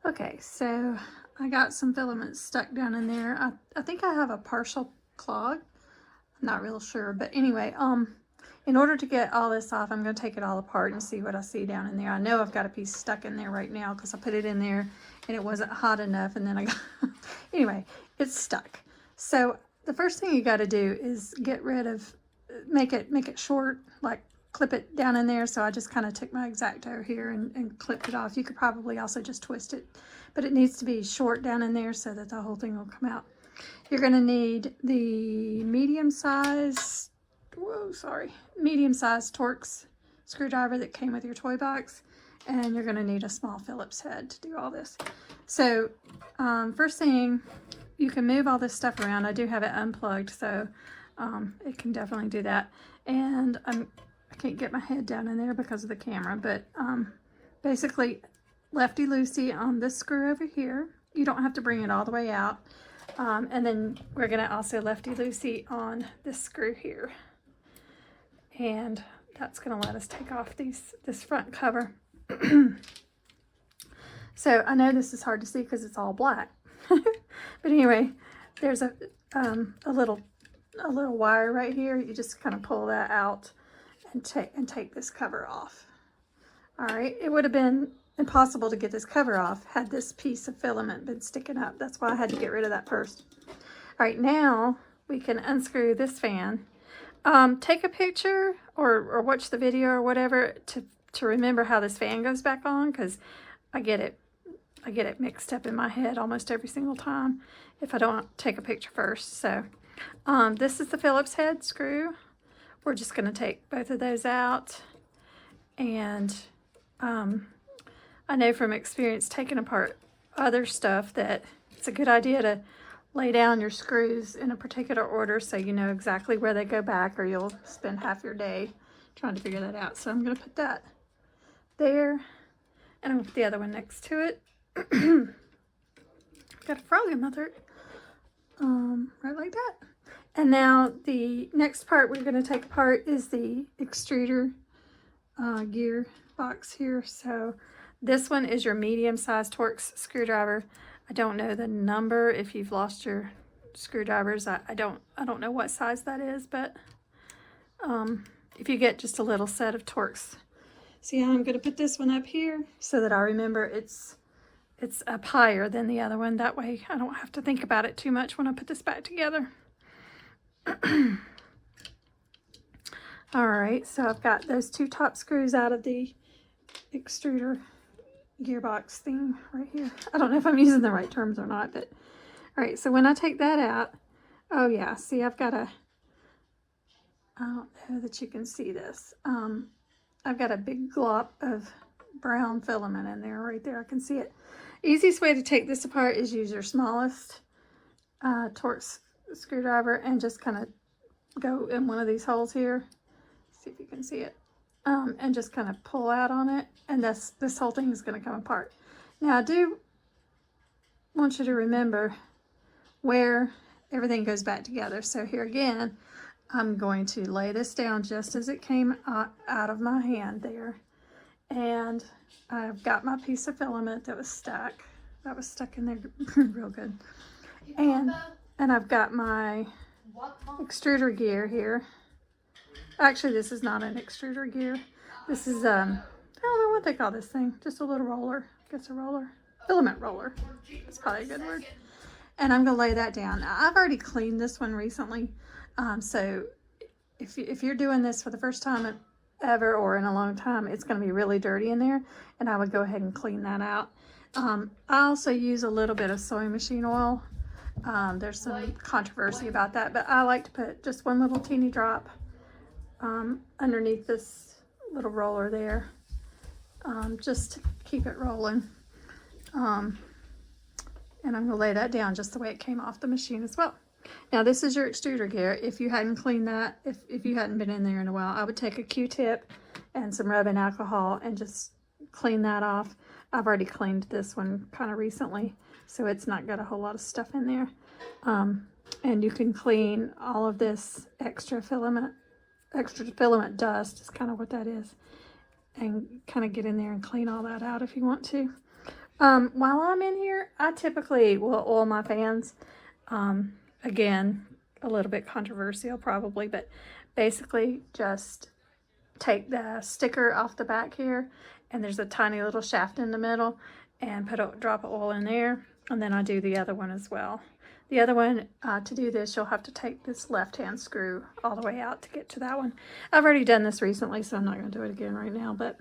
Okay, so I got some filaments stuck down in there. I think I have a partial clog. I'm not real sure, but anyway, in order to get all this off, I'm going to take it all apart and see what I see down in there. I know I've got a piece stuck in there right now because I put it in there and it wasn't hot enough, and then I got anyway, it's stuck. So the first thing you got to do is get rid of, make it short, like clip it down in there. So I just kind of took my X-Acto here and clipped it off. You could probably also just twist it, but it needs to be short down in there so that the whole thing will come out. You're going to need the medium-sized Torx screwdriver that came with your toy box, and you're going to need a small Phillips head to do all this. So first thing, you can move all this stuff around. I do have it unplugged, so it can definitely do that. And I can't get my head down in there because of the camera, but basically lefty-loosey on this screw over here. You don't have to bring it all the way out. And then we're going to also lefty-loosey on this screw here. And that's going to let us take off this front cover. So I know this is hard to see because it's all black. But anyway, there's a little wire right here. You just kind of pull that out and take this cover off. All right, it would have been impossible to get this cover off had this piece of filament been sticking up. That's why I had to get rid of that first. All right, now we can unscrew this fan. Take a picture or watch the video or whatever to remember how this fan goes back on, because I get it mixed up in my head almost every single time if I don't take a picture first. So this is the Phillips head screw. We're just going to take both of those out, and I know from experience taking apart other stuff that it's a good idea to lay down your screws in a particular order so you know exactly where they go back, or you'll spend half your day trying to figure that out. So I'm going to put that there, and I'm going to put the other one next to it. Got a frog in my throat. Right like that. And now the next part we're going to take apart is the extruder gear box here. So this one is your medium-sized Torx screwdriver. I don't know the number if you've lost your screwdrivers. I don't know what size that is, but if you get just a little set of Torx. See how I'm going to put this one up here so that I remember it's up higher than the other one. That way I don't have to think about it too much when I put this back together. All right, so I've got those two top screws out of the extruder gearbox thing right here. I don't know if I'm using the right terms or not, but all right, so when I take that out, oh yeah, see, I've got I don't know that you can see this. I've got a big glop of brown filament in there right there. I can see it. Easiest way to take this apart is use your smallest Torx screwdriver and just kind of go in one of these holes here. See if you can see it. And just kind of pull out on it, and this whole thing is going to come apart. Now I do want you to remember where everything goes back together. So here again, I'm going to lay this down just as it came out of my hand there, and I've got my piece of filament that was stuck in there real good, and I've got my extruder gear here. Actually, this is not an extruder gear. This is, I don't know what they call this thing. Just a little roller. I guess a roller. Filament roller. That's probably a good word. And I'm going to lay that down. Now, I've already cleaned this one recently. So if you're doing this for the first time ever or in a long time, it's going to be really dirty in there. And I would go ahead and clean that out. I also use a little bit of sewing machine oil. There's some controversy about that, but I like to put just one little teeny drop underneath this little roller there, just to keep it rolling. And I'm going to lay that down just the way it came off the machine as well. Now this is your extruder gear. If you hadn't cleaned that, if you hadn't been in there in a while, I would take a Q-tip and some rubbing alcohol and just clean that off. I've already cleaned this one kind of recently, so it's not got a whole lot of stuff in there. And you can clean all of this extra filament dust is kind of what that is, and kind of get in there and clean all that out if you want to. While I'm in here, I typically will oil my fans. Again, a little bit controversial probably, but basically just take the sticker off the back here, and there's a tiny little shaft in the middle, and put a drop of oil in there, and then I do the other one as well. The other one, to do this, you'll have to take this left-hand screw all the way out to get to that one. I've already done this recently, so I'm not going to do it again right now, but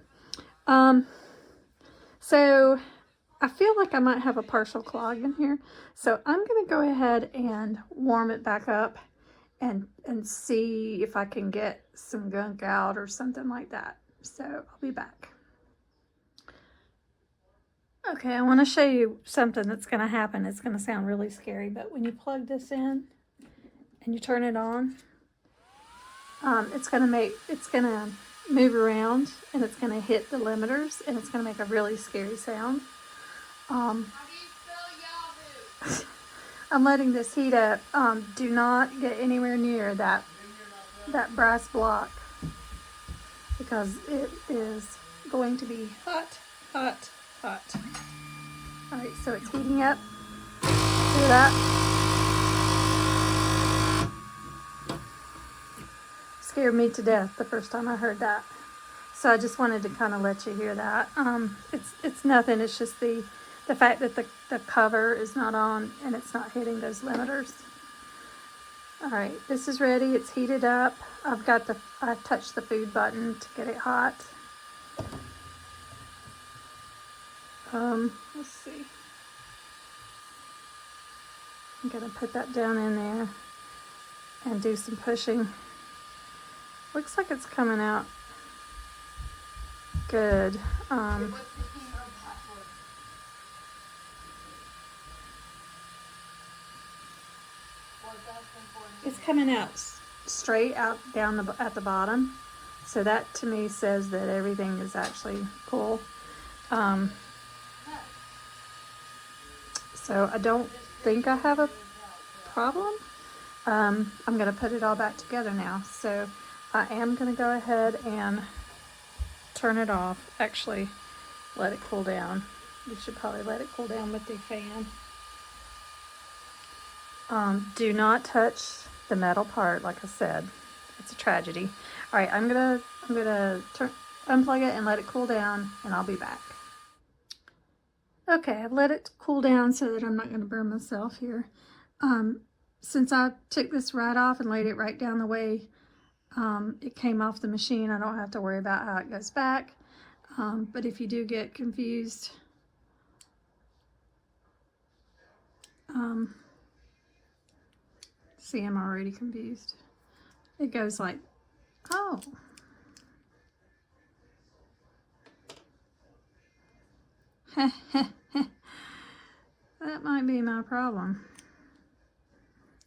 so I feel like I might have a partial clog in here, so I'm going to go ahead and warm it back up and see if I can get some gunk out or something like that. So I'll be back. Okay, I want to show you something that's going to happen. It's going to sound really scary, but when you plug this in and you turn it on, it's going to move around, and it's going to hit the limiters, and it's going to make a really scary sound. How do you spell Yahoo? I'm letting this heat up. Do not get anywhere near that brass block, because it is going to be hot, hot, hot. All right, so it's heating up. Hear that? Scared me to death the first time I heard that. So I just wanted to kind of let you hear that. It's nothing. It's just the fact that the cover is not on and it's not hitting those limiters. All right, this is ready. It's heated up. I touched the food button to get it hot. Let's see. I'm gonna put that down in there and do some pushing. Looks like it's coming out good. What's the email password? It's coming out straight out down at the bottom, so that to me says that everything is actually cool. So I don't think I have a problem. I'm going to put it all back together now, so I am going to go ahead and turn it off. Actually, let it cool down. We should probably let it cool down with the fan. Do not touch the metal part, like I said. It's a tragedy. All right, I'm gonna unplug it and let it cool down, and I'll be back. Okay, I've let it cool down so that I'm not going to burn myself here. Since I took this right off and laid it right down the way it came off the machine, I don't have to worry about how it goes back. But if you do get confused, see, I'm already confused. It goes like, oh. That might be my problem.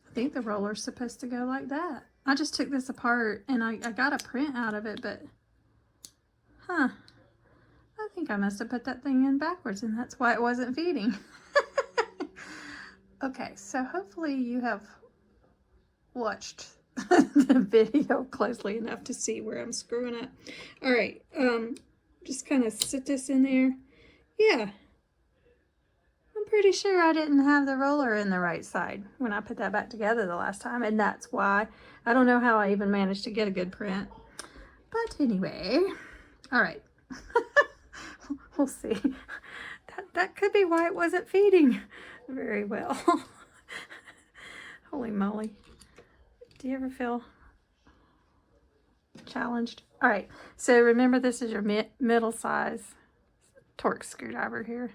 I think the roller's supposed to go like that. I just took this apart and I got a print out of it, but I think I must have put that thing in backwards, and that's why it wasn't feeding. Okay, so hopefully you have watched the video closely enough to see where I'm screwing up. All right, just kind of sit this in there. Yeah, I'm pretty sure I didn't have the roller in the right side when I put that back together the last time, and that's why. I don't know how I even managed to get a good print. But anyway, all right. We'll see. That could be why it wasn't feeding very well. Holy moly. Do you ever feel challenged? All right, so remember, this is your middle size Torx screwdriver here,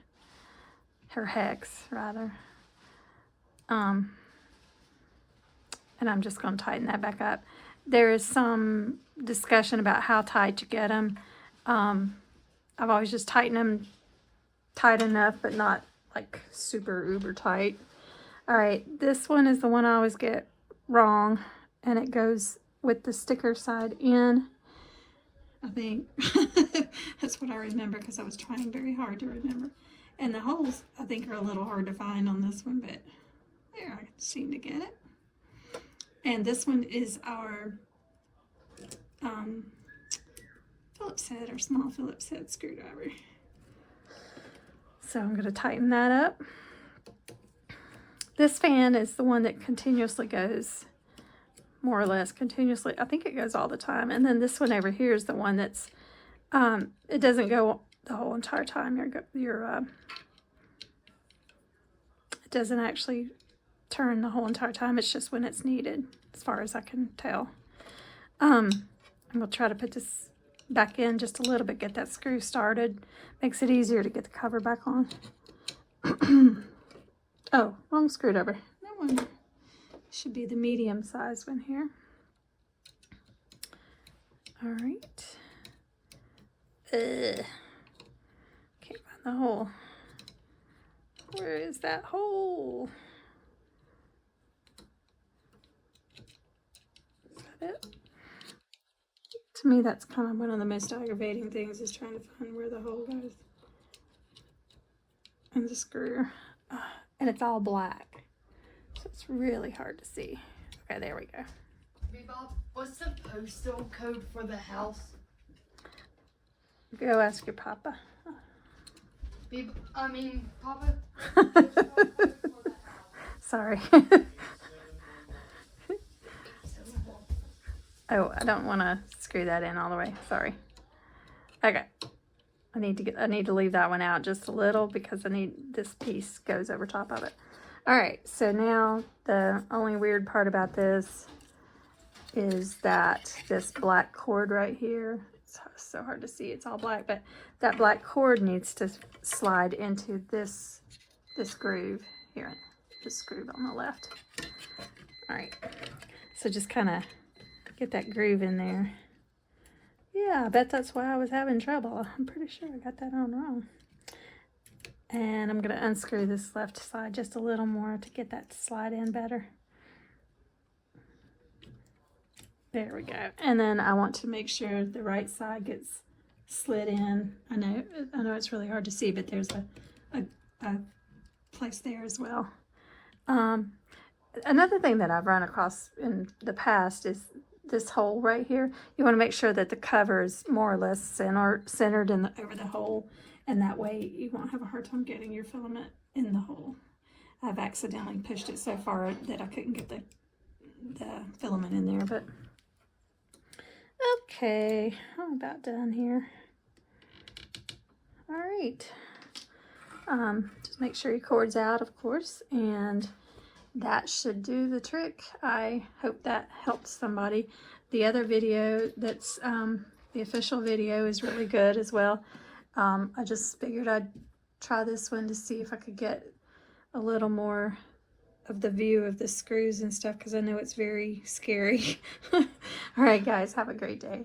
or hex rather. And I'm just going to tighten that back up. There is some discussion about how tight you get them. I've always just tightened them tight enough, but not like super uber tight. All right, this one is the one I always get wrong, and it goes with the sticker side in, I think. That's what I remember, because I was trying very hard to remember. And the holes, I think, are a little hard to find on this one, but there, I seem to get it. And this one is our Phillips head, or small Phillips head screwdriver. So I'm going to tighten that up. This fan is the one that continuously goes, more or less continuously. I think it goes all the time. And then this one over here is the one that's, it doesn't go the whole entire time. It doesn't actually turn the whole entire time. It's just when it's needed, as far as I can tell. I'm going to try to put this back in just a little bit, get that screw started. Makes it easier to get the cover back on. Oh, wrong screwdriver. No wonder. Should be the medium size one here. All right. Can't find the hole. Where is that hole? Is that it? To me, that's kind of one of the most aggravating things, is trying to find where the hole goes. And the screw. And it's all black. So it's really hard to see. Okay, there we go. Bob, what's the postal code for the house? Go ask your papa. Papa. Sorry. Oh, I don't want to screw that in all the way. Sorry. Okay. I need to leave that one out just a little because this piece goes over top of it. All right. So now the only weird part about this is that this black cord right here, it's so hard to see. It's all black, but that black cord needs to slide into this groove here. This groove on the left. All right. So just kind of get that groove in there. Yeah, I bet that's why I was having trouble. I'm pretty sure I got that on wrong. And I'm going to unscrew this left side just a little more to get that to slide in better. There we go. And then I want to make sure the right side gets slid in. I know it's really hard to see, but there's a place there as well. Another thing that I've run across in the past is this hole right here. You want to make sure that the cover is more or less centered over the hole, and that way you won't have a hard time getting your filament in the hole. I've accidentally pushed it so far that I couldn't get the filament in there, but okay, I'm about done here. All right. Just make sure your cord's out, of course, and that should do the trick. I hope that helps somebody. The other video that's the official video is really good as well. I just figured I'd try this one to see if I could get a little more of the view of the screws and stuff, because I know it's very scary. All right, guys, have a great day.